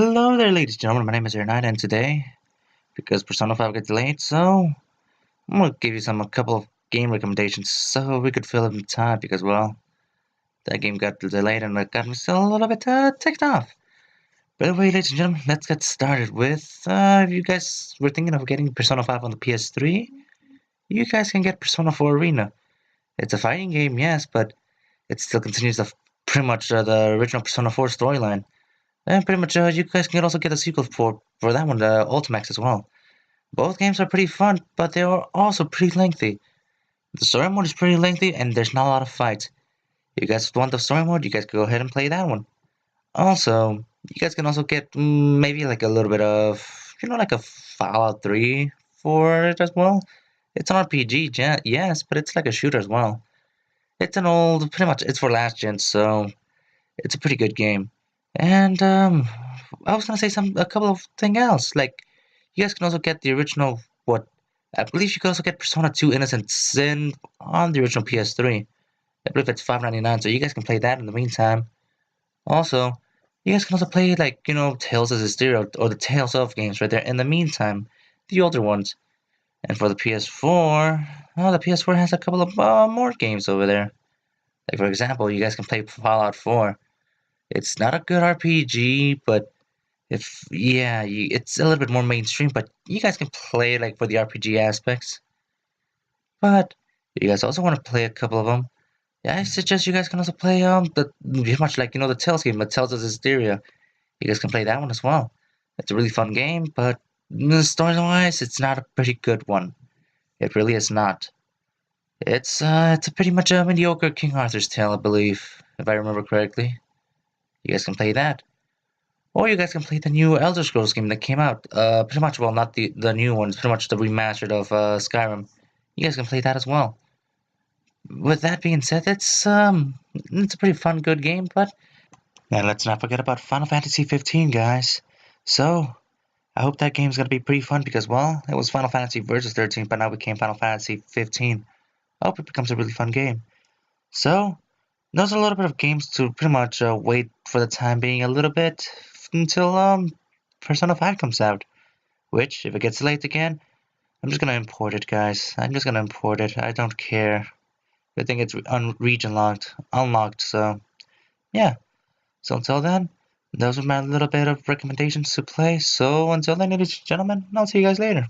Hello there, ladies and gentlemen. My name is Ernest, and today, because Persona 5 got delayed, I'm gonna give you a couple of game recommendations so we could fill in time because, well, that game got delayed and it got me still a little bit ticked off. By the way, ladies and gentlemen, let's get started with, if you guys were thinking of getting Persona 5 on the PS3, you guys can get Persona 4 Arena. It's a fighting game, yes, but it still continues pretty much the original Persona 4 storyline. And pretty much, you guys can also get a sequel for that one, the Ultimax as well. Both games are pretty fun, but they are also pretty lengthy. The story mode is pretty lengthy, and there's not a lot of fights. If you guys want the story mode, you guys can go ahead and play that one. Also, you guys can also get maybe like a little bit of, like a Fallout 3 for it as well. It's an RPG, yes, but it's like a shooter as well. It's an old, pretty much, it's for last gen, so it's a pretty good game. And I was gonna say a couple of thing else. Like, you guys can also get the original. What I believe you can also get Persona 2 Innocent Sin on the original PS3. I believe it's $5.99, so you guys can play that in the meantime. Also, you guys can also play like Tales of Hysteria or the Tales of games right there in the meantime, the older ones. And for the PS4, the PS4 has a couple of more games over there. Like for example, you guys can play Fallout 4. It's not a good RPG, but it's a little bit more mainstream, but you guys can play like for the RPG aspects. But if you guys also want to play a couple of them, yeah, I suggest you guys can also play the pretty much like the Tales game, the Tales of Hysteria. You guys can play that one as well. It's a really fun game, but story-wise, it's not a pretty good one. It really is not. It's a pretty much a mediocre King Arthur's Tale, I believe, if I remember correctly. You guys can play that. Or you guys can play the new Elder Scrolls game that came out. Pretty much, well, not the new one, it's pretty much the remastered of Skyrim. You guys can play that as well. With that being said, it's a pretty fun, good game, but and let's not forget about Final Fantasy 15, guys. So I hope that game's gonna be pretty fun because, well, it was Final Fantasy Versus 13, but now it became Final Fantasy 15. I hope it becomes a really fun game. So those are a little bit of games to pretty much wait for the time being a little bit until Persona 5 comes out. Which, if it gets late again, I'm just gonna import it, guys. I'm just gonna import it. I don't care. I think it's region locked, unlocked. So yeah. So until then, those are my little bit of recommendations to play. So until then, ladies and gentlemen, I'll see you guys later.